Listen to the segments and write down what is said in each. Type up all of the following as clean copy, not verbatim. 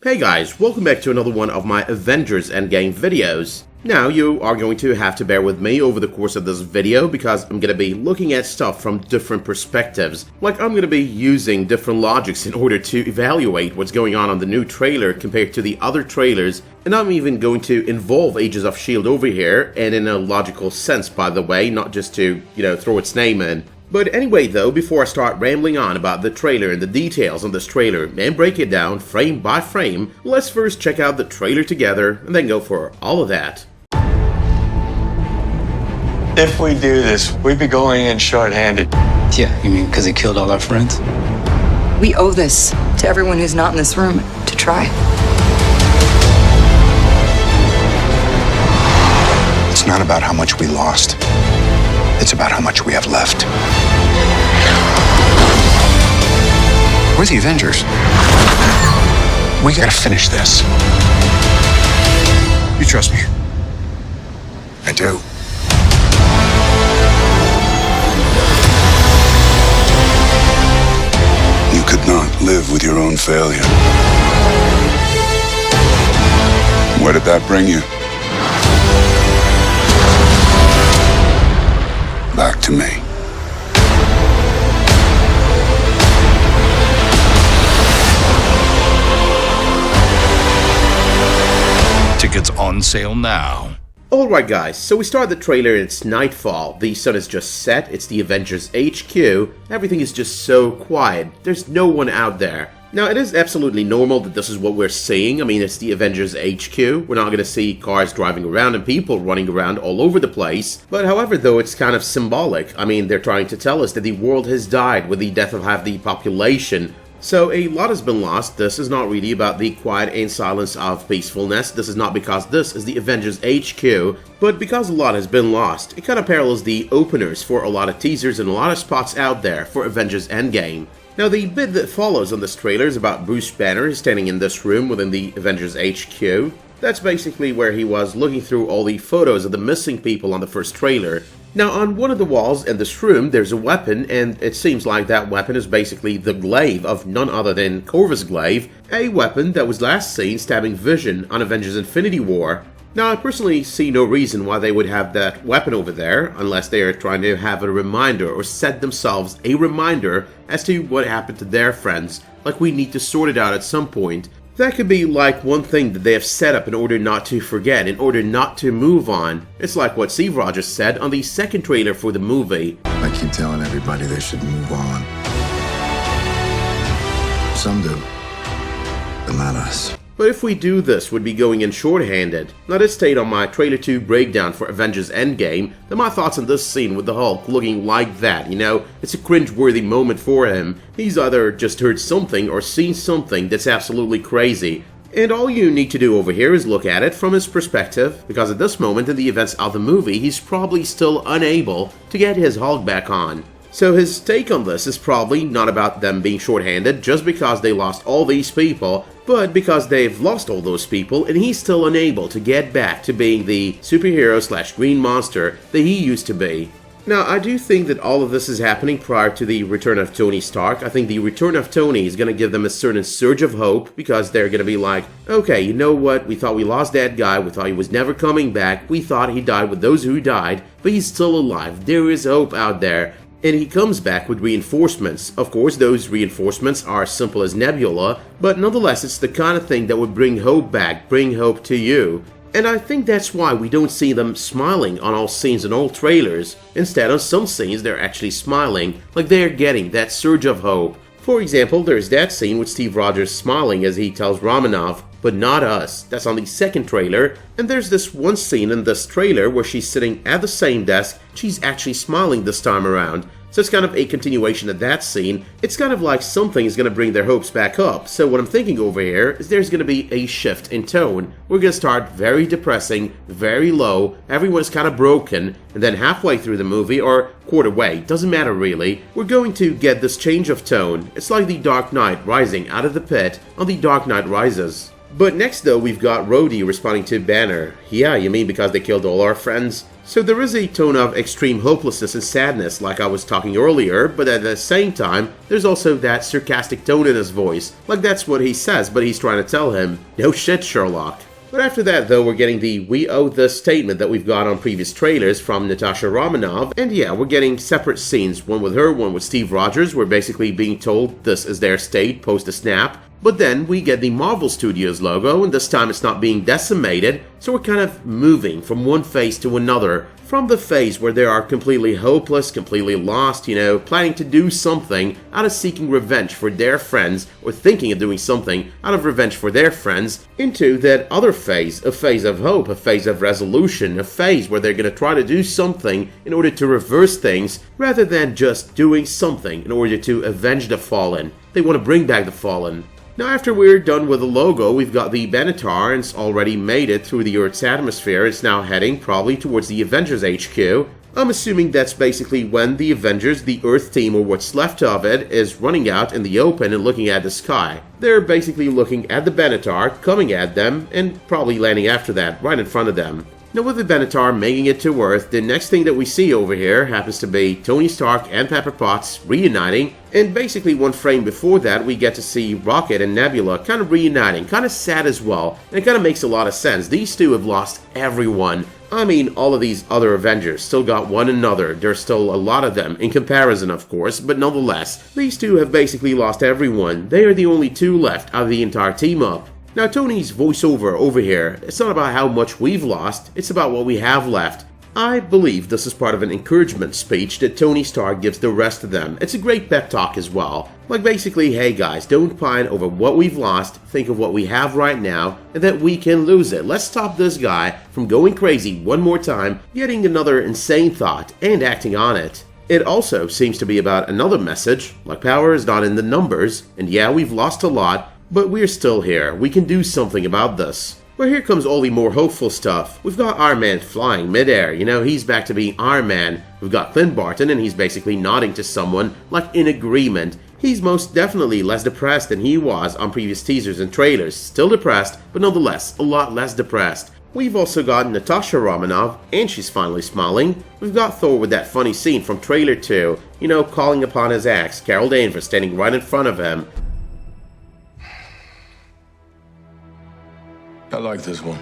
Hey guys, welcome back to another one of my Avengers Endgame videos. Now, you are going to have to bear with me over the course of this video because I'm going to be looking at stuff from different perspectives. Like, I'm going to be using different logics in order to evaluate what's going on the new trailer compared to the other trailers, and I'm even going to involve Agents of S.H.I.E.L.D. over here, and in a logical sense, by the way, not just to, throw its name in. But anyway though, before I start rambling on about the trailer and the details on this trailer and break it down frame by frame, let's first check out the trailer together and then go for all of that. If we do this, we'd be going in short-handed. Yeah, you mean because he killed all our friends? We owe this to everyone who's not in this room to try. It's not about how much we lost. It's about how much we have left. We're the Avengers. We gotta finish this. You trust me? I do. You could not live with your own failure. Where did that bring you? Back to me. Tickets on sale now. Alright guys, so we start the trailer and it's nightfall, the sun is just set, it's the Avengers HQ, everything is just so quiet, there's no one out there. Now, it is absolutely normal that this is what we're seeing. I mean, it's the Avengers HQ. We're not going to see cars driving around and people running around all over the place. But however, though, it's kind of symbolic. I mean, they're trying to tell us that the world has died with the death of half the population. So a lot has been lost. This is not really about the quiet and silence of peacefulness. This is not because this is the Avengers HQ, but because a lot has been lost. It kind of parallels the openers for a lot of teasers and a lot of spots out there for Avengers Endgame. Now, the bit that follows on this trailer is about Bruce Banner standing in this room within the Avengers HQ. That's basically where he was looking through all the photos of the missing people on the first trailer. Now, on one of the walls in this room, there's a weapon, and it seems like that weapon is basically the glaive of none other than Corvus Glaive, a weapon that was last seen stabbing Vision on Avengers Infinity War. Now, I personally see no reason why they would have that weapon over there, unless they are trying to have a reminder or set themselves a reminder as to what happened to their friends, like we need to sort it out at some point. That could be like one thing that they have set up in order not to forget, in order not to move on. It's like what Steve Rogers said on the second trailer for the movie. I keep telling everybody they should move on. Some do, but not us. But if we do this, we'd be going in short-handed. Now, I did state on my Trailer 2 breakdown for Avengers Endgame that my thoughts on this scene with the Hulk looking like that, it's a cringe-worthy moment for him. He's either just heard something or seen something that's absolutely crazy. And all you need to do over here is look at it from his perspective, because at this moment in the events of the movie, he's probably still unable to get his Hulk back on. So his take on this is probably not about them being short-handed just because they lost all these people, but because they've lost all those people and he's still unable to get back to being the superhero / green monster that he used to be. Now, I do think that all of this is happening prior to the return of Tony Stark. I think the return of Tony is going to give them a certain surge of hope because they're going to be like, okay, you know what, we thought we lost that guy, we thought he was never coming back, we thought he died with those who died, but he's still alive, there is hope out there. And he comes back with reinforcements. Of course, those reinforcements are simple as Nebula, but nonetheless, it's the kind of thing that would bring hope back, bring hope to you. And I think that's why we don't see them smiling on all scenes and all trailers. Instead, on some scenes, they're actually smiling, like they're getting that surge of hope. For example, there's that scene with Steve Rogers smiling as he tells Romanoff, but not us. That's on the second trailer. And there's this one scene in this trailer where she's sitting at the same desk, she's actually smiling this time around. So it's kind of a continuation of that scene. It's kind of like something is going to bring their hopes back up. So what I'm thinking over here is there's going to be a shift in tone. We're going to start very depressing, very low, everyone's kind of broken, and then halfway through the movie, or quarter way, doesn't matter really, we're going to get this change of tone. It's like the Dark Knight rising out of the pit on The Dark Knight Rises. But next though, we've got Rhodey responding to Banner. Yeah, you mean because they killed all our friends? So there is a tone of extreme hopelessness and sadness like I was talking earlier, but at the same time, there's also that sarcastic tone in his voice, like that's what he says, but he's trying to tell him, no shit, Sherlock. But after that, though, we're getting the "we owe this" statement that we've got on previous trailers from Natasha Romanoff, and yeah, we're getting separate scenes, one with her, one with Steve Rogers. We're basically being told this is their state post a snap. But then we get the Marvel Studios logo, and this time it's not being decimated, so we're kind of moving from one phase to another. From the phase where they are completely hopeless, completely lost, planning to do something out of seeking revenge for their friends, or thinking of doing something out of revenge for their friends, into that other phase, a phase of hope, a phase of resolution, a phase where they're going to try to do something in order to reverse things, rather than just doing something in order to avenge the fallen. They want to bring back the fallen. Now after we're done with the logo, we've got the Benatar, and it's already made it through the Earth's atmosphere. It's now heading probably towards the Avengers HQ. I'm assuming that's basically when the Avengers, the Earth team or what's left of it, is running out in the open and looking at the sky. They're basically looking at the Benatar, coming at them, and probably landing after that, right in front of them. Now with the Benatar making it to Earth, the next thing that we see over here happens to be Tony Stark and Pepper Potts reuniting, and basically one frame before that we get to see Rocket and Nebula kind of reuniting, kind of sad as well, and it kind of makes a lot of sense. These two have lost everyone. I mean, all of these other Avengers still got one another. There's still a lot of them, in comparison of course, but nonetheless, these two have basically lost everyone. They are the only two left out of the entire team up. Now Tony's voiceover over here, it's not about how much we've lost, it's about what we have left. I believe this is part of an encouragement speech that Tony Stark gives the rest of them. It's a great pep talk as well. Like basically, hey guys, don't pine over what we've lost, think of what we have right now, and that we can lose it. Let's stop this guy from going crazy one more time, getting another insane thought, and acting on it. It also seems to be about another message, like power is not in the numbers, and yeah, we've lost a lot, but we're still here. We can do something about this. But here comes all the more hopeful stuff. We've got Iron Man flying midair, he's back to being Iron Man. We've got Clint Barton and he's basically nodding to someone, like in agreement. He's most definitely less depressed than he was on previous teasers and trailers. Still depressed, but nonetheless, a lot less depressed. We've also got Natasha Romanoff, and she's finally smiling. We've got Thor with that funny scene from trailer 2, calling upon his ex, Carol Danvers, standing right in front of him. I like this one.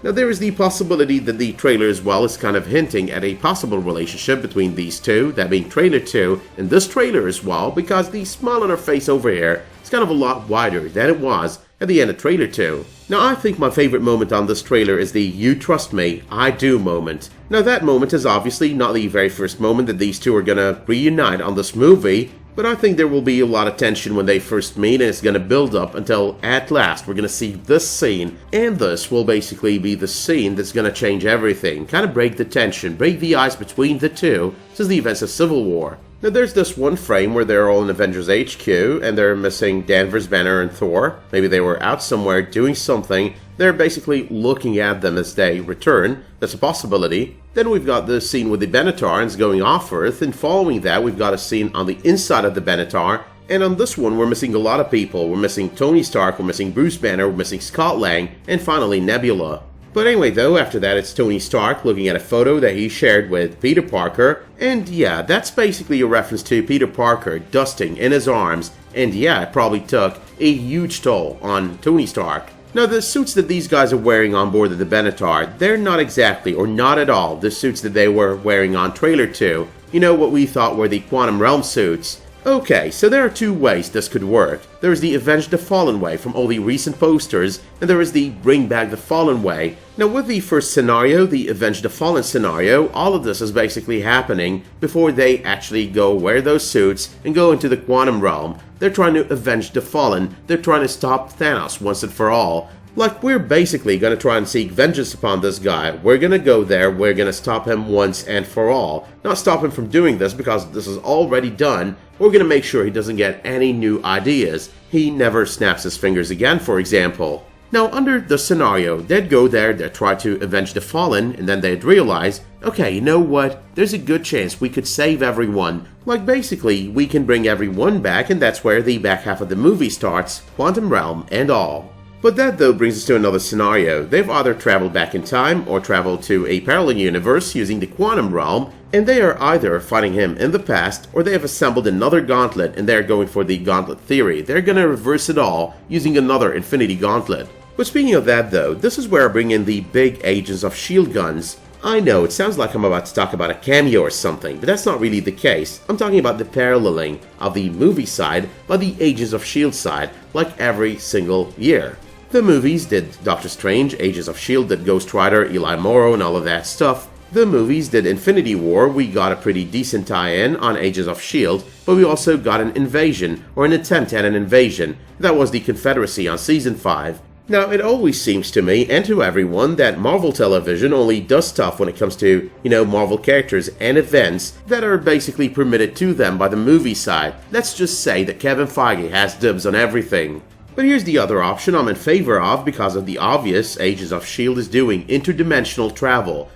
Now there is the possibility that the trailer as well is kind of hinting at a possible relationship between these two, that being trailer 2, and this trailer as well, because the smile on her face over here is kind of a lot wider than it was at the end of trailer 2. Now I think my favorite moment on this trailer is the "you trust me, I do" moment. Now that moment is obviously not the very first moment that these two are gonna reunite on this movie, but I think there will be a lot of tension when they first meet, and it's going to build up until at last we're going to see this scene, and this will basically be the scene that's going to change everything, kind of break the tension, break the ice between the two since the events of Civil War. Now there's this one frame where they're all in Avengers HQ and they're missing Danvers, Banner, and Thor. Maybe they were out somewhere doing something. They're basically looking at them as they return. That's a possibility. Then we've got the scene with the Benatars going off Earth, and following that we've got a scene on the inside of the Benatar. And on this one we're missing a lot of people. We're missing Tony Stark, we're missing Bruce Banner, we're missing Scott Lang, and finally Nebula. But anyway though, after that it's Tony Stark looking at a photo that he shared with Peter Parker, and yeah, that's basically a reference to Peter Parker dusting in his arms, and yeah, it probably took a huge toll on Tony Stark. Now the suits that these guys are wearing on board of the Benatar, they're not exactly, or not at all, the suits that they were wearing on trailer 2. What we thought were the Quantum Realm suits. Okay, so there are two ways this could work. There is the Avenge the Fallen way from all the recent posters, and there is the Bring Back the Fallen way. Now with the first scenario, the Avenge the Fallen scenario, all of this is basically happening before they actually go wear those suits and go into the Quantum Realm. They're trying to avenge the Fallen, they're trying to stop Thanos once and for all. Like, we're basically gonna try and seek vengeance upon this guy. We're gonna go there, we're gonna stop him once and for all. Not stop him from doing this because this is already done. We're gonna make sure he doesn't get any new ideas. He never snaps his fingers again, for example. Now, under the scenario, they'd go there, they'd try to avenge the Fallen, and then they'd realize, okay, you know what, there's a good chance we could save everyone. Like, basically, we can bring everyone back, and that's where the back half of the movie starts, Quantum Realm and all. But that though brings us to another scenario. They've either traveled back in time or traveled to a parallel universe using the quantum realm, and they are either fighting him in the past or they have assembled another gauntlet and they're going for the gauntlet theory. They're gonna reverse it all using another infinity gauntlet. But speaking of that though, this is where I bring in the big Agents of S.H.I.E.L.D. guns. I know, it sounds like I'm about to talk about a cameo or something, but that's not really the case. I'm talking about the paralleling of the movie side by the Agents of S.H.I.E.L.D. side, like every single year. The movies did Doctor Strange, Agents of S.H.I.E.L.D. did Ghost Rider, Eli Morrow, and all of that stuff. The movies did Infinity War, we got a pretty decent tie-in on Agents of S.H.I.E.L.D., but we also got an invasion, or an attempt at an invasion. That was the Confederacy on Season 5. Now, it always seems to me, and to everyone, that Marvel Television only does stuff when it comes to, Marvel characters and events that are basically permitted to them by the movie side. Let's just say that Kevin Feige has dibs on everything. But here's the other option I'm in favor of because of the obvious Agents of S.H.I.E.L.D. is doing interdimensional travel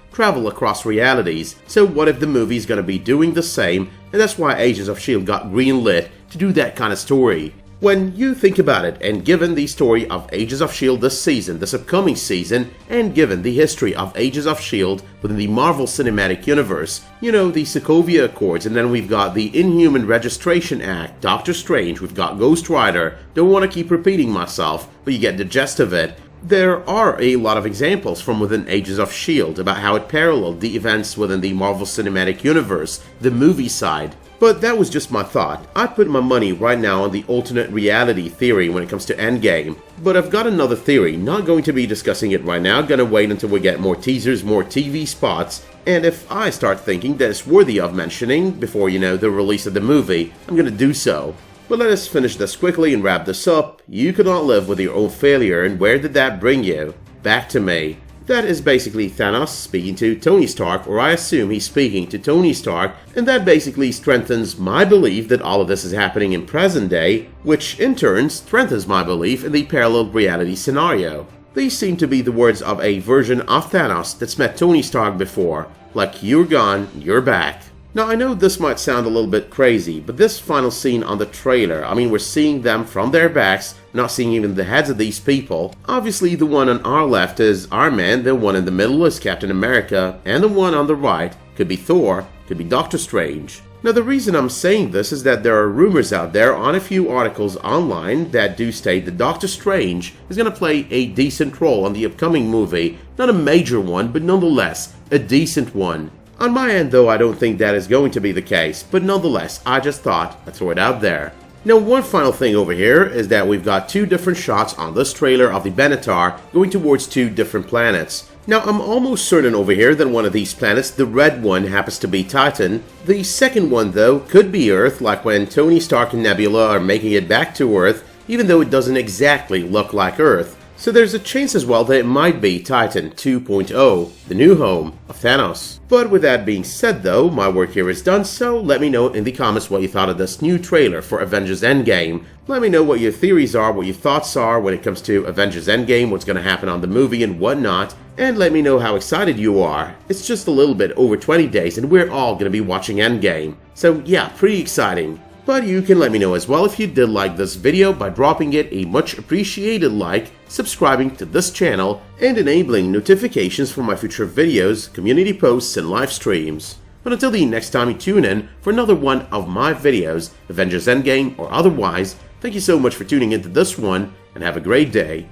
across realities. So what if the movie's gonna be doing the same, and that's why Agents of S.H.I.E.L.D. got greenlit to do that kind of story. When you think about it, and given the story of Agents of S.H.I.E.L.D. this season, this upcoming season, and given the history of Agents of S.H.I.E.L.D. within the Marvel Cinematic Universe, the Sokovia Accords, and then we've got the Inhuman Registration Act, Doctor Strange, we've got Ghost Rider, don't want to keep repeating myself, but you get the gist of it. There are a lot of examples from within Agents of S.H.I.E.L.D. about how it paralleled the events within the Marvel Cinematic Universe, the movie side. But that was just my thought. I'd put my money right now on the alternate reality theory when it comes to Endgame. But I've got another theory, not going to be discussing it right now, gonna wait until we get more teasers, more TV spots, and if I start thinking that it's worthy of mentioning before, the release of the movie, I'm gonna do so. But let us finish this quickly and wrap this up. You could not live with your own failure, and where did that bring you? Back to me. That is basically Thanos speaking to Tony Stark, or I assume he's speaking to Tony Stark, and that basically strengthens my belief that all of this is happening in present day, which in turn strengthens my belief in the parallel reality scenario. These seem to be the words of a version of Thanos that's met Tony Stark before, like you're gone, you're back. Now I know this might sound a little bit crazy, but this final scene on the trailer, we're seeing them from their backs, not seeing even the heads of these people. Obviously the one on our left is Iron Man, the one in the middle is Captain America, and the one on the right could be Thor, could be Doctor Strange. Now the reason I'm saying this is that there are rumors out there on a few articles online that do state that Doctor Strange is going to play a decent role on the upcoming movie, not a major one, but nonetheless a decent one. On my end though, I don't think that is going to be the case, but nonetheless, I just thought I'd throw it out there. Now one final thing over here is that we've got two different shots on this trailer of the Benatar going towards two different planets. Now I'm almost certain over here that one of these planets, the red one, happens to be Titan. The second one though could be Earth, like when Tony Stark and Nebula are making it back to Earth, even though it doesn't exactly look like Earth. So there's a chance as well that it might be Titan 2.0, the new home of Thanos. But with that being said though, my work here is done, so let me know in the comments what you thought of this new trailer for Avengers Endgame. Let me know what your theories are, what your thoughts are when it comes to Avengers Endgame, what's going to happen on the movie and whatnot, and let me know how excited you are. It's just a little bit over 20 days and we're all going to be watching Endgame. So yeah, pretty exciting. But you can let me know as well if you did like this video by dropping it a much appreciated like, subscribing to this channel, and enabling notifications for my future videos, community posts, and live streams. But until the next time you tune in for another one of my videos, Avengers Endgame or otherwise, thank you so much for tuning into this one, and have a great day.